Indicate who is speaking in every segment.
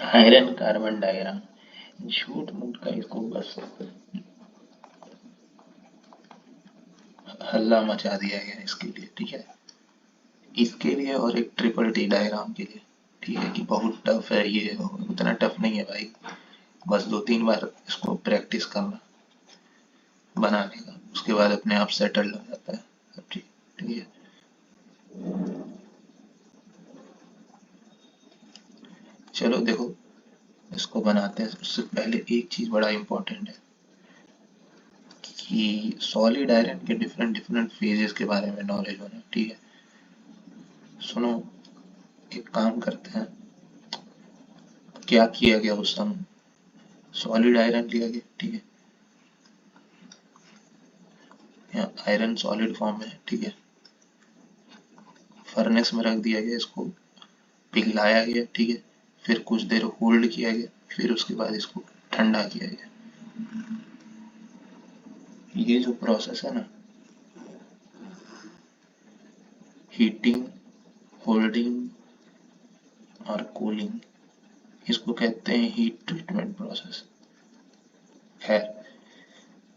Speaker 1: Iron carbon diagram झूठ मूठ का इसको बस हल्ला मचा दिया गया इसके लिए, ठीक है। इसके लिए और एक ट्रिपल टी डायग्राम के लिए, ठीक है, कि बहुत टफ है ये, उतना टफ नहीं है भाई। बस 2-3 बार इसको प्रैक्टिस करना बनाने का, उसके बाद अपने आप सेटल हो जाता है सब, ठीक ठीक है। चलो देखो, इसको बनाते हैं। उससे पहले एक चीज बड़ा इंपॉर्टेंट है कि सॉलिड आयरन के डिफरेंट डिफरेंट फेजेस के बारे में नॉलेज होना, ठीक है। सुनो, एक काम करते हैं, क्या किया गया उस समय, सॉलिड आयरन लिया गया, ठीक है। यहाँ आयरन सॉलिड फॉर्म में है, ठीक है। फर्नेस में रख दिया गया, इसको पिघलाया गया, ठीक है। फिर कुछ देर होल्ड किया गया, फिर उसके बाद इसको ठंडा किया गया। ये जो प्रोसेस है ना, हीटिंग, होल्डिंग और कूलिंग, इसको कहते हैं हीट ट्रीटमेंट प्रोसेस। खैर,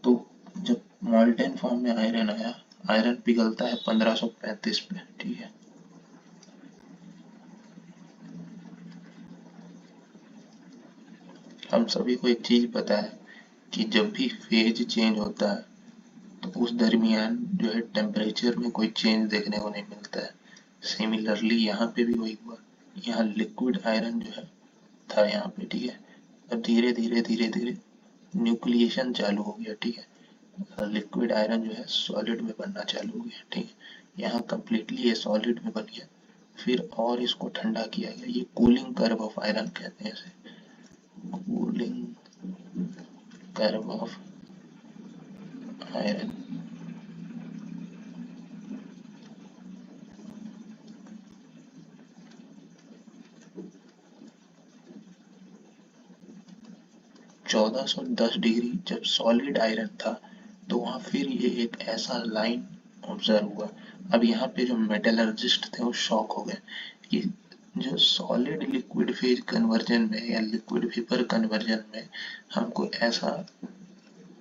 Speaker 1: तो जब मॉल्टेन फॉर्म में आयरन आया, आयरन पिघलता है 1535 पे, ठीक है। हम सभी को एक चीज पता है कि जब भी फेज चेंज होता है तो उस दरमियान जो है टेम्परेचर में कोई चेंज देखने को नहीं मिलता है। सिमिलरली यहाँ पे भी वही हुआ। यहाँ लिक्विड आयरन जो है था यहाँ पे, ठीक है। अब धीरे धीरे धीरे धीरे न्यूक्लिएशन चालू हो गया, ठीक है। लिक्विड आयरन जो है सॉलिड में बनना चालू हो गया, ठीक है। यहाँ कम्प्लीटली ये सॉलिड में बन गया, फिर और इसको ठंडा किया गया। ये कूलिंग कर्व ऑफ आयरन कहते हैं इसे, cooling curve of iron. 1410 degree जब सॉलिड आयरन था, तो वहां फिर ये एक ऐसा लाइन ऑब्जर्व हुआ। अब यहाँ पे जो मेटलर्जिस्ट थे वो शॉक हो गए कि जो सॉलिड लिक्विड फेज कन्वर्जन में या लिक्विड वेपर कन्वर्जन में हमको ऐसा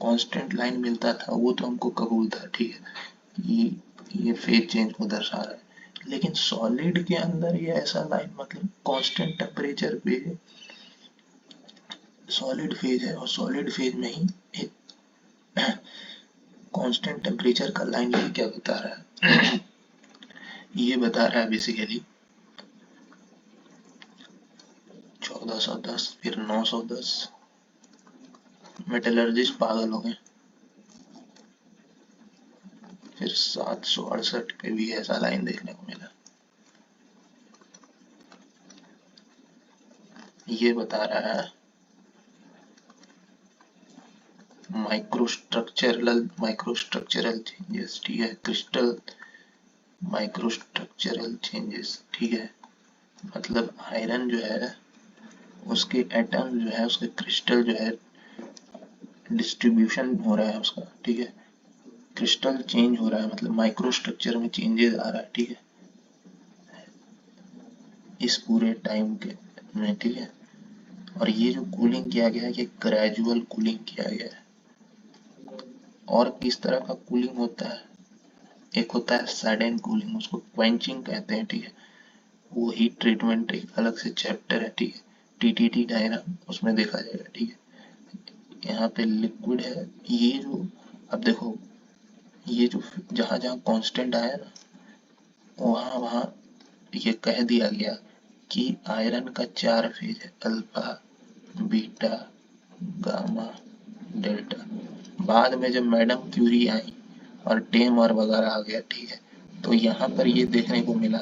Speaker 1: कांस्टेंट लाइन मिलता था, वो तो हमको कबूल था, ठीक है, ये फेज चेंज को दर्शा रहा है। लेकिन सॉलिड के अंदर ये ऐसा लाइन, मतलब कांस्टेंट टेम्परेचर पे सॉलिड फेज है और सॉलिड फेज में ही एक कांस्टेंट टेम्परेचर का लाइन, ये क्या बता रहा है ये बता रहा है बेसिकली 1410 फिर 910। मेटलर्जिस्ट पागल हो गए। फिर 768 पे भी ऐसा लाइन देखने को मिला। ये बता रहा है माइक्रोस्ट्रक्चरल चेंजेस, ठीक है। क्रिस्टल माइक्रोस्ट्रक्चरल चेंजेस, ठीक है। मतलब आयरन जो है उसके एटम जो है, उसके क्रिस्टल जो है, डिस्ट्रीब्यूशन हो रहा है उसका, ठीक है। क्रिस्टल चेंज हो रहा है, मतलब माइक्रो स्ट्रक्चर में चेंजेस आ रहा है, ठीक है, इस पूरे टाइम के में, ठीक है। और ये जो कूलिंग किया गया है, ये ग्रेजुअल कूलिंग किया गया है। और किस तरह का कूलिंग होता है, एक होता है सडन कूलिंग, उसको क्वेंचिंग कहते हैं, ठीक है। वो हीट ट्रीटमेंट एक अलग से चैप्टर है, ठीक है। टीटीटी डायग्राम उसमें देखा जाएगा, ठीक है। यहाँ पे लिक्विड है, ये जो, अब देखो, ये जो जहाँ जहाँ कांस्टेंट आया ना, वहाँ वहाँ ये कह दिया गया कि आयरन का 4 फेज है, अल्फा, बीटा, गामा, डेल्टा। बाद में जब मैडम क्यूरी आई और टेम और वगैरह आ गया, ठीक है, तो यहाँ पर ये देखने को मिला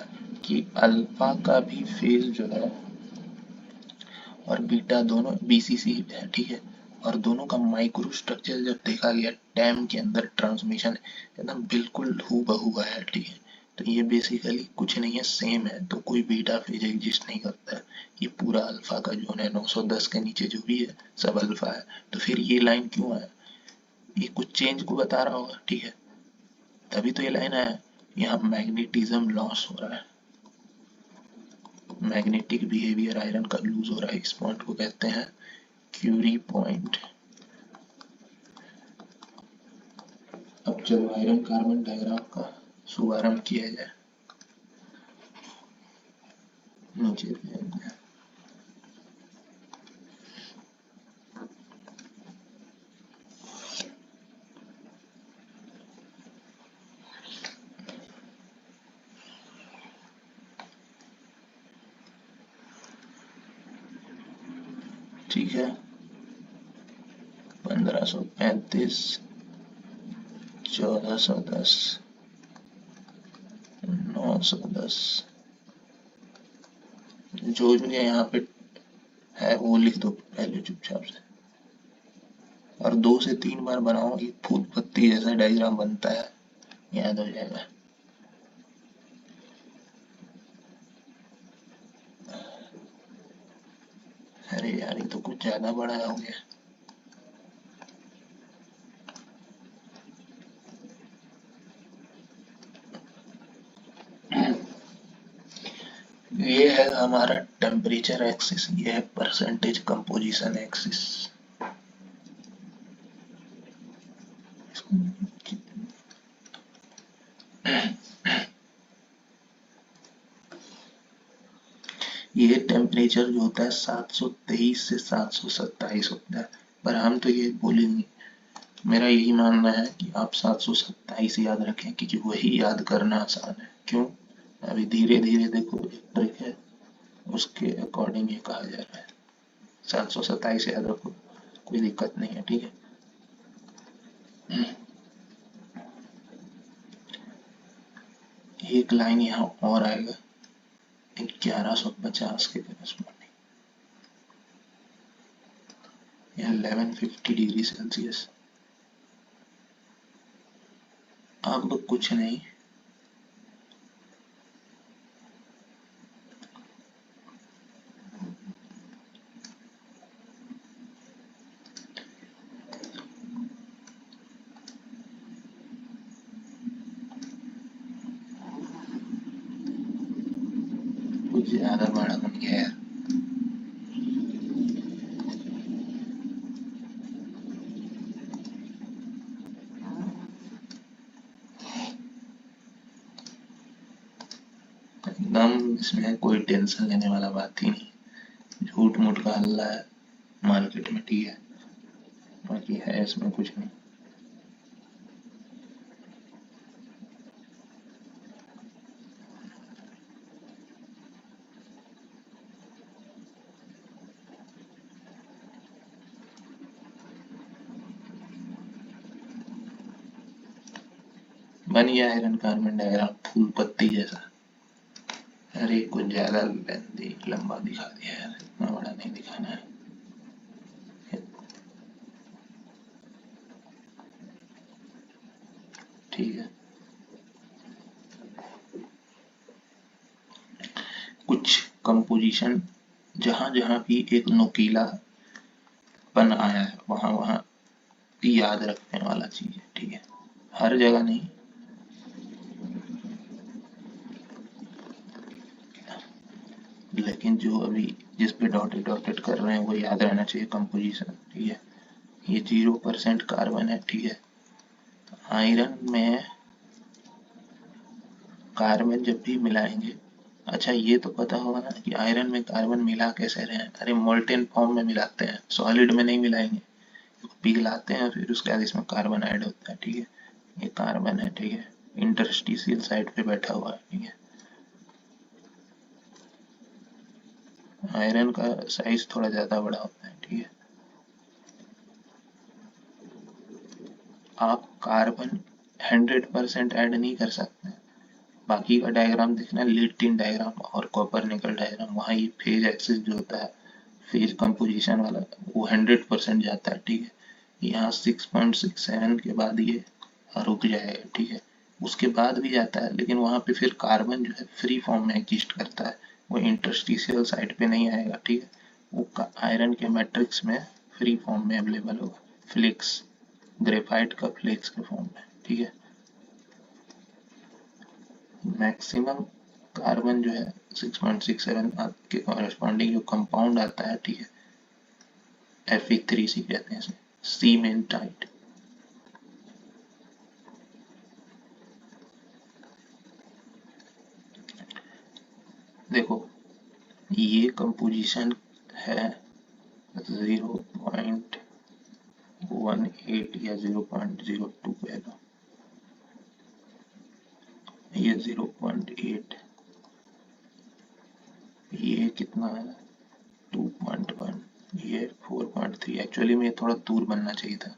Speaker 1: कि अल्फा का भी फेज जो है और बीटा दोनों बीसीसी है, ठीक है। और दोनों का माइक्रो स्ट्रक्चर जब देखा गया टैम के अंदर, ट्रांसमिशन एकदम बिल्कुल हूबहू है, ठीक है। तो ये बेसिकली कुछ नहीं है, सेम है, तो कोई बीटा फेज एग्जिस्ट नहीं करता है। ये पूरा अल्फा का जोन है, 910 के नीचे जो भी है सब अल्फा है। तो फिर ये लाइन क्यों है, ये कुछ चेंज को बता रहा होगा, ठीक है, तभी तो ये लाइन आया। यहाँ मैग्नेटिज्म लॉस हो रहा है, मैग्नेटिक बिहेवियर आयरन का लूज हो रहा है, इस पॉइंट को कहते हैं क्यूरी पॉइंट। अब चलो आयरन कार्बन डायग्राम का शुभारंभ किया जाए। नीचे ठीक है। 1535, 1410, 910, जो जो यहाँ पे है वो लिख दो पहले चुपचाप से, और 2 से 3 बार बनाओ, ये फूल पत्ती जैसा डायग्राम बनता है, याद हो जाएगा। अरे यार ये तो कुछ ज्यादा बड़ा हो गया। ये है हमारा टेम्परेचर एक्सिस, ये है परसेंटेज कंपोजिशन एक्सिस। ये टेम्परेचर जो होता है 723 से 727 होता है, पर हम तो ये बोलेंगे, मेरा यही मानना है कि आप 727 याद रखें, क्योंकि वही याद करना आसान है। क्यों? अभी धीरे धीरे देखो एक ट्रिक है, उसके अकॉर्डिंग ये कहा जा रहा है। 727 याद रखो, कोई दिक्कत नहीं है, ठीक है। एक लाइन यहाँ और आएगा 1150 के करस्पॉन्डिंग, यहाँ 1150 डिग्री सेल्सियस। अब कुछ नहीं, कुछ ज्यादा बड़ा बन गया यार। एकदम इसमें कोई टेंशन लेने वाला बात ही नहीं, झूठ मूठ का हल्ला है मार्केट में, ठीक है, बाकी है इसमें कुछ नहीं। बन गया आयरन कार्बन डायग्राम फूल पत्ती जैसा। अरे कुछ ज्यादा लंबा दिखा दिया यार, इतना बड़ा नहीं दिखाना है। ठीक है, कुछ कंपोजिशन जहां जहां भी एक नुकीलापन आया है वहां वहां याद रखने वाला चीज है, ठीक है, हर जगह नहीं। लेकिन जो अभी जिस पे डॉटेड डॉटेड कर रहे हैं वो याद रहना चाहिए कंपोजिशन, ठीक है। ये 0% कार्बन है, ठीक है। आयरन में कार्बन जब भी मिलाएंगे, अच्छा ये तो पता होगा ना कि आयरन में कार्बन मिला कैसे रहे हैं। अरे मोल्टेन फॉर्म में मिलाते हैं, सॉलिड में नहीं मिलाएंगे, पिघलाते हैं फिर उसके बाद इसमें कार्बन ऐड होता है, ठीक है। ये कार्बन है, ठीक है, इंटरस्टिशियल साइड पे बैठा हुआ है, ठीक है। आयरन का साइज थोड़ा ज्यादा बड़ा होता है, ठीक है। आप कार्बन 100% ऐड नहीं कर सकते, बाकी का डायग्राम देखना, लीड डायग्राम और कॉपर निकल डायग्राम, वहाँ ये फेज एक्सिस जो होता है, फेज कंपोजिशन वाला, वो 100% जाता है, ठीक है। यहाँ 6.67 के बाद ये रुक जाएगा, ठीक है। उसके बाद भी जाता है, लेकिन वहाँ पे फिर कार्बन जो है फ्री फॉर्म में एग्जिस्ट करता है, वो इंटरस्टिशियल साइड पे नहीं आएगा, ठीक है। वो आयरन के मैट्रिक्स में फ्री फॉर्म में अवेलेबल होगा, फ्लेक्स, ग्रेफाइट का फ्लेक्स के फॉर्म में, ठीक है। मैक्सिमम कार्बन जो है 6.67 के कॉरेस्पॉन्डिंग जो कंपाउंड आता है, ठीक है, Fe3C कहते हैं इसे, सीमेंटाइट। देखो ये कंपोजिशन है 0.18 या 0.02 कह लो, ये 0.8, ये कितना है 2.1, ये 4.3। एक्चुअली में थोड़ा दूर बनना चाहिए था,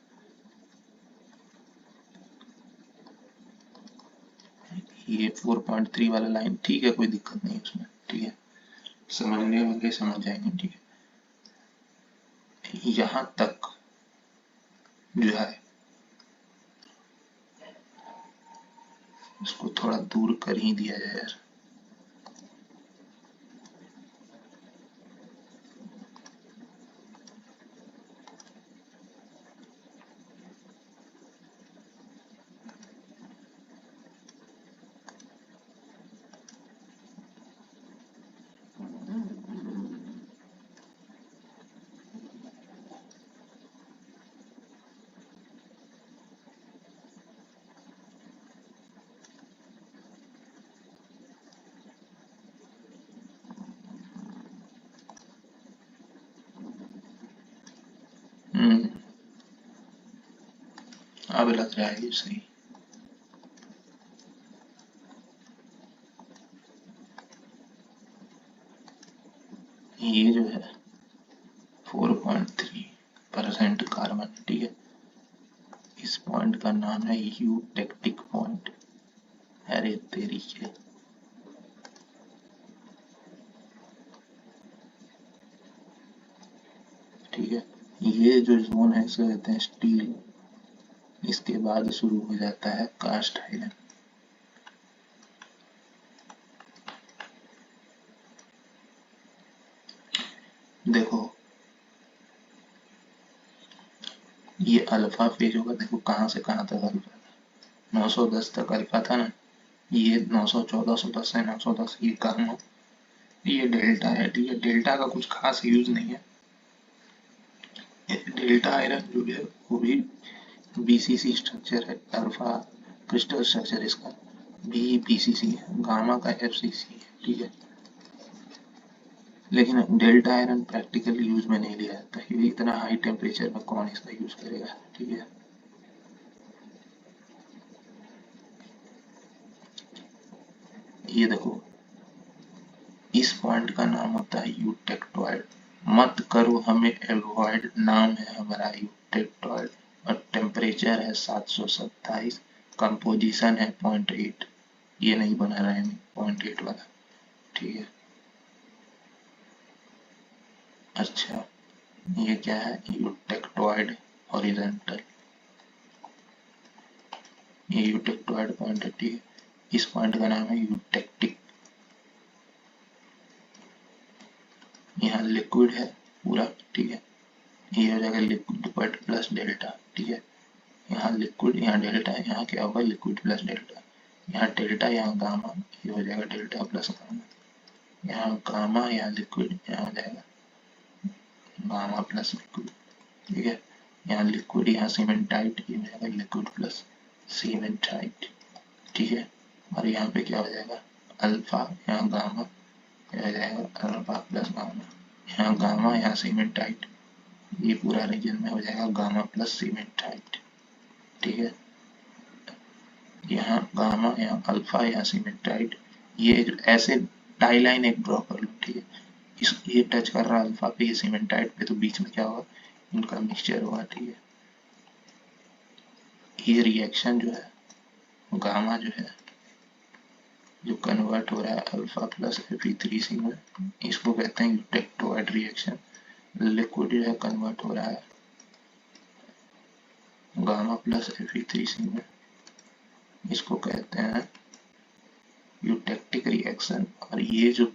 Speaker 1: ये 4.3 वाला लाइन ठीक है, कोई दिक्कत नहीं उसमें, ठीक है, समझने वाले समझ जाएंगे, ठीक है। यहाँ तक जो है इसको थोड़ा दूर कर ही दिया जाए यार। अब लग रहा है ये सही। ये जो है 4.3% कार्बन, ठीक है, इस पॉइंट का नाम है यूटेक्टिक पॉइंट। अरे तेरी के, ठीक है, ये जो जोन है इसे कहते हैं स्टील, इसके बाद शुरू हो जाता है कास्ट आयरन। देखो ये अल्फा फेज होगा, देखो कहाँ से कहाँ तक अल्फा था, 910 तक अल्फा था ना, ये 914, 110 से 910, ये गामा, ये डेल्टा है, ठीक है, डेल्टा का कुछ खास यूज नहीं है। डेल्टा आयरन जो है वो भी बीसीसी स्ट्रक्चर है, अल्फा क्रिस्टल स्ट्रक्चर इसका भी बीसीसी है, गामा का एफसीसी है, ठीक है, लेकिन डेल्टा आयरन प्रैक्टिकल यूज में नहीं लिया जाता क्योंकि इतना हाई टेम्परेचर में कौन इसका यूज करेगा, ठीक है। ये देखो इस पॉइंट का नाम होता है यूटेक्टॉइड, मत करो हमें एवॉइड, नाम है हमारा यूटेक्टॉइड, और टेम्परेचर है 727, कंपोजिशन है 0.8, ये नहीं बना रहा है 0.8 वाला, ठीक है। अच्छा ये क्या है, यूटेक्टॉइड हॉरिजॉन्टल, ये यूटेक्टॉइड पॉइंट है, ठीक है, इस पॉइंट का नाम है यूटेक्टिक। यहाँ लिक्विड है पूरा, ठीक है, ये हो जाएगा लिक्विड प्लस डेल्टा, ठीक है, यहाँ लिक्विड, यहाँ डेल्टा, यहाँ क्या होगा लिक्विड प्लस डेल्टा, यहाँ डेल्टा, यहाँ गामा, ये हो जाएगा डेल्टा प्लस गामा, यहाँ गामा, यहाँ लिक्विड, यहाँ हो जाएगा गामा प्लस लिक्विड, ठीक है, यहाँ लिक्विड, यहाँ सीमेंटाइट, ये हो जाएगा लिक्विड प्लस सीमेंटाइट, ठीक है, और यहाँ पे क्या हो जाएगा अल्फा, यहाँ गामा, क्या हो जाएगा अल्फा प्लस गामा, यहाँ गामा, यहाँ सीमेंटाइट, ये पूरा रीजन में हो जाएगा गामा प्लस सीमेंटाइट, ठीक है, यहाँ गामा, यहाँ अल्फा, यहाँ सीमेंटाइट, ये ऐसे टाई लाइन एक ड्रॉ कर लो, ठीक है, इस ये टच कर रहा है अल्फा पे, ये सीमेंटाइट पे, तो बीच में क्या होगा इनका मिक्सचर होगा, ठीक है। ये रिएक्शन जो है गामा जो है जो कन्वर्ट हो रहा है अल्फा प्लस Fe3C में, इसको कहते हैं यूटेक्टोइड रिएक्शन। लिक्विड जो है कन्वर्ट हो रहा है गामा प्लस Fe3C में, इसको कहते हैं यूटेक्टिक रिएक्शन। और ये जो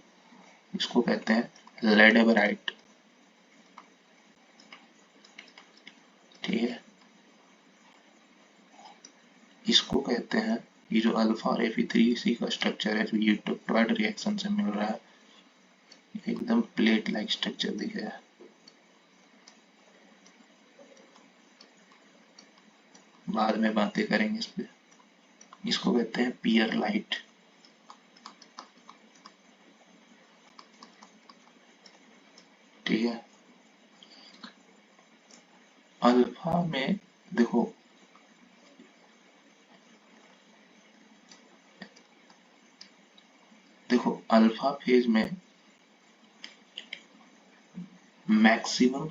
Speaker 1: इसको कहते हैं लेडेबराइट, ठीक है, इसको कहते हैं ये जो अल्फा और Fe3 इसी का स्ट्रक्चर है जो ये टॉयड रिएक्शन से मिल रहा है, एकदम प्लेट लाइक स्ट्रक्चर दिख रहा है। बाद में बातें करेंगे इस पे। इसको कहते हैं पियर लाइट। ठीक है, अल्फा में देखो अल्फा फेज में मैक्सिमम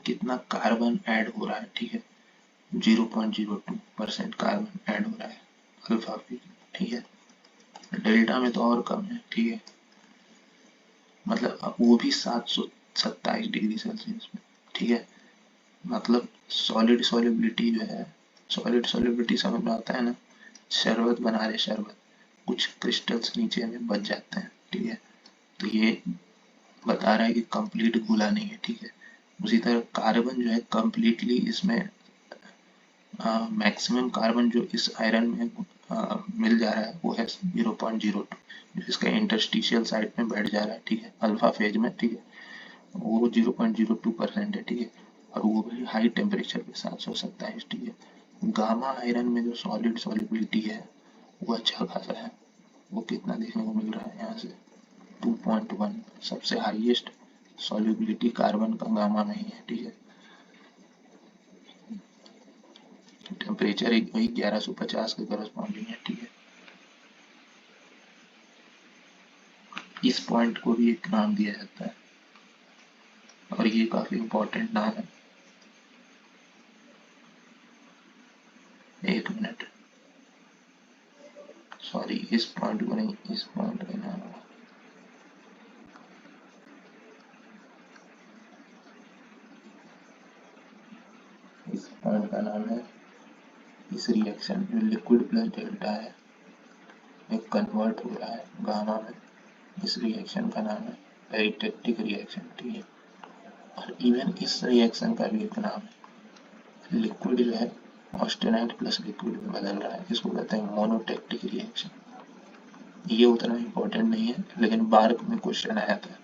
Speaker 1: कितना कार्बन ऐड हो रहा है, ठीक है, 0.02% कार्बन ऐड हो रहा है अल्फा फेज में, ठीक है। डेल्टा में तो और कम है, ठीक है, मतलब अब वो भी 727 डिग्री सेल्सियस में, ठीक है। मतलब सॉलिड सॉलिबिलिटी जो है, सॉलिड सॉलिबिलिटी समझ में आता है ना, शरबत बना रहे शरबत, कुछ क्रिस्टल्स नीचे में बच जाते हैं, ठीक है, तो ये बता रहा है कि कंप्लीट घुला नहीं है, ठीक है। उसी तरह कार्बन जो है कंप्लीटली इसमें मैक्सिमम कार्बन जो इस आयरन में मिल जा रहा है वो है 0.02, जो इसका इंटरस्टिशियल साइड में बैठ जा रहा है, ठीक है, अल्फा फेज में, ठीक है, वो 0.02% है, ठीक है, और वो भी हाई टेम्परेचर पे 727, ठीक है। गामा आयरन में जो सॉलिड सॉलिबिलिटी है वो अच्छा खासा है, वो कितना देखने को मिल रहा है यहाँ से 2.1, सबसे हाईएस्ट सॉल्युबिलिटी कार्बन का गामा में ही है, ठीक है। टेम्परेचर वही 1150 के करस्पॉन्डिंग है, ठीक है। इस पॉइंट को भी एक नाम दिया जाता है और ये काफी इंपॉर्टेंट नाम है। एक मिनट, सॉरी, इस पॉइंट को नहीं, इस पॉइंट का नाम है, इस पॉइंट का नाम है, इस रिएक्शन जो लिक्विड प्लस डेल्टा है एक कन्वर्ट हो रहा है गामा में, इस रिएक्शन का नाम है पेरिटेक्टिक रिएक्शन, ठीक है। और इवन इस रिएक्शन का भी एक नाम है, लिक्विड जो है ऑस्टेनाइट प्लस लिक्विड में बदल रहा है, इसको कहते हैं मोनोटेक्टिक रिएक्शन। ये उतना इम्पोर्टेंट नहीं है, लेकिन बार्क में क्वेश्चन आया था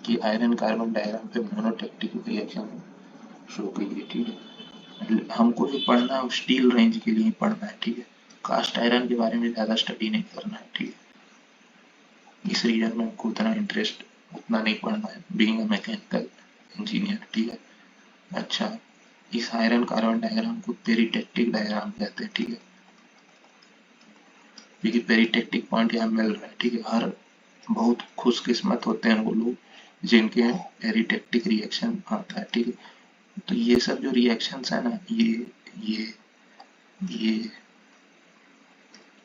Speaker 1: कि आयरन कार्बन डायग्राम पे मोनोटेक्टिक रिएक्शन शो कीजिए, ठीक है। हमको जो पढ़ना है स्टील रेंज के लिए पढ़ना है, ठीक है, कास्ट आयरन के बारे में ज्यादा स्टडी नहीं करना है, ठीक है। इस रीजन में हमको उतना इंटरेस्ट उतना नहीं पढ़ना है, बीइंग अ मैकेनिकल इंजीनियर, ठीक है। अच्छा, इस आयरन कार्बन डायग्राम को पेरिटेक्टिक डायग्राम कहते हैं, ठीक है, क्योंकि पेरिटेक्टिक पॉइंट यहाँ मिल रहा है, ठीक है। हर बहुत खुशकिस्मत होते हैं वो लोग जिनके पेरिटेक्टिक रिएक्शन आता है, ठीक है। तो ये सब जो रिएक्शंस है ना, ये ये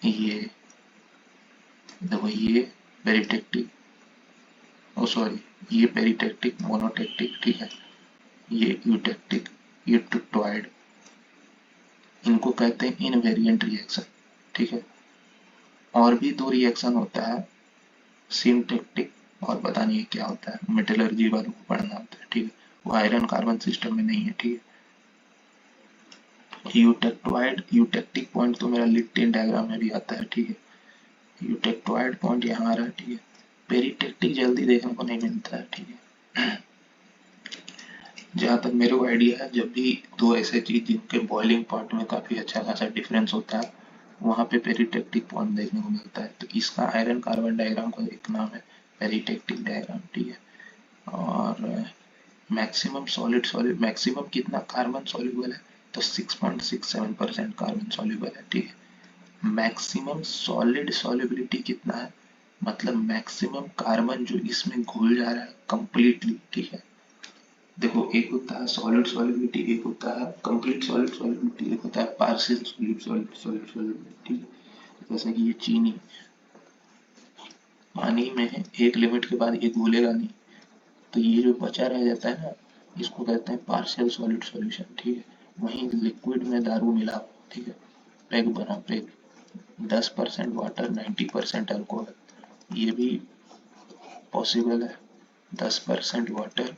Speaker 1: ये देखो, ये पेरिटेक्टिक, ओ सॉरी, ये पेरिटेक्टिक, मोनोटेक्टिक, ठीक है, ये यूटेक्टिक, ये टुटॉइड, इनको कहते हैं इनवेरिएंट रिएक्शन, ठीक है। और भी दो रिएक्शन होता है, सिंटेक्टिक, और पता नहीं क्या होता है, मेटलर्जी वालों को पढ़ना होता है, ठीक है, वो आयरन कार्बन सिस्टम में नहीं है, ठीक है। यूटेक्टोइड, यूटेक्टिक पॉइंट तो मेरा लिट्टिन डायग्राम में भी आता है, ठीक है, यूटेक्टोइड पॉइंट यहाँ आ रहा है, ठीक है। पेरिटेक्टिक जल्दी देखने को नहीं मिलता है, ठीक है। जहाँ तक मेरे को आइडिया है, जब भी दो ऐसे चीज जिनके बॉइलिंग पॉइंट में काफी अच्छा खासा डिफरेंस होता है, वहां पे पेरिटेक्टिक पॉइंट देखने को मिलता है, तो इसका आयरन कार्बन डायग्राम का एक नाम है पेरिटेक्टिक डायग्राम, ठीक है। और मैक्सिमम सॉलिड सॉलिड मैक्सिमम कितना कार्बन सॉल्युबल है, तो 6.67% कार्बन सॉल्युबल है, ठीक है। मैक्सिमम सॉलिड सॉल्युबिलिटी कितना है, मतलब मैक्सिमम कार्बन जो इसमें घुल जा रहा है कंप्लीटली, ठीक है। देखो, एक होता है सॉलिड सॉलिबिलिटी, एक होता है कंप्लीट सॉलिड सॉलिबिलिटी, एक होता है partial solid solid solid solubility. जैसे कि ये चीनी पानी में है, एक लिमिट के बाद ये घुलेगा नहीं, तो ये जो बचा रह जाता है ना, इसको कहते हैं पार्शियल सॉलिड सॉल्यूशन, ठीक है। वहीं लिक्विड में दारू मिला, ठीक है, पेग बना पेग, 10% वाटर 90% अल्कोहल, ये भी पॉसिबल है। 10% वाटर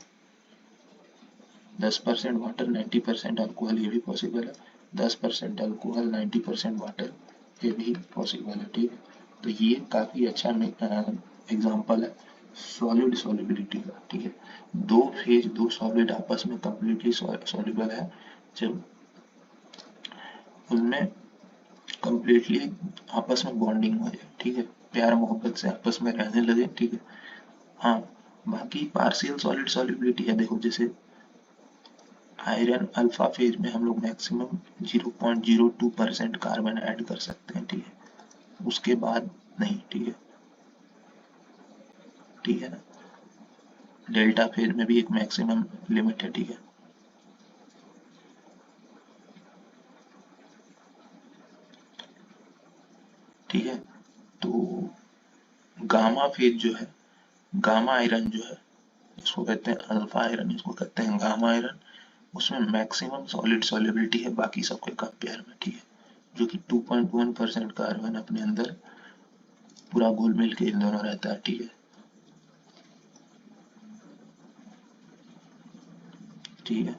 Speaker 1: 90% अल्कोहल, ये भी पॉसिबल है। 10% अल्कोहल 90% वाटर, ये भी पॉसिबल है, ठीक है। तो ये काफी अच्छा एग्जांपल है सॉलिड सॉलिबिलिटी का, ठीक है। दो फेज दो सॉलिड आपस में कंप्लीटली सॉल्युबल है जब उनमें कंप्लीटली आपस में बॉन्डिंग हो जाए, ठीक है, प्यार मोहब्बत से आपस में रहने लगे, ठीक है। हाँ, बाकी पार्शियल सॉलिड सॉल्युबिलिटी है, देखो जैसे आयरन अल्फा फेज में हम लोग मैक्सिमम 0.02% कार्बन ऐड कर सकते हैं, ठीक है, उसके बाद नहीं, ठीक है, ठीक है ना। डेल्टा फेज में भी एक मैक्सिमम लिमिट है, ठीक है। ठीक है, तो गामा फेज जो है, गामा आयरन जो है, इसको कहते हैं अल्फा आयरन, इसको कहते हैं गामा आयरन, उसमें मैक्सिमम सॉलिड सॉल्युबिलिटी है बाकी सबके कंपेयर में, ठीक है, जो कि 2.1% कार्बन अपने अंदर पूरा घुल मिल के इन दोनों रहता है, ठीक है, ठीक है।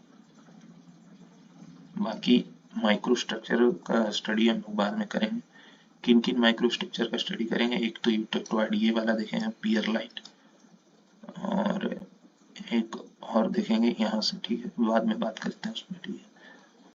Speaker 1: बाकी माइक्रो स्ट्रक्चर का स्टडी हम लोग बाद में करेंगे। किन किन माइक्रो स्ट्रक्चर का स्टडी करेंगे, एक तो यूटेक्टोइड ये वाला देखेंगे पियर लाइट, और एक और देखेंगे यहाँ से, ठीक है, बाद में बात करते हैं उसमें, ठीक है।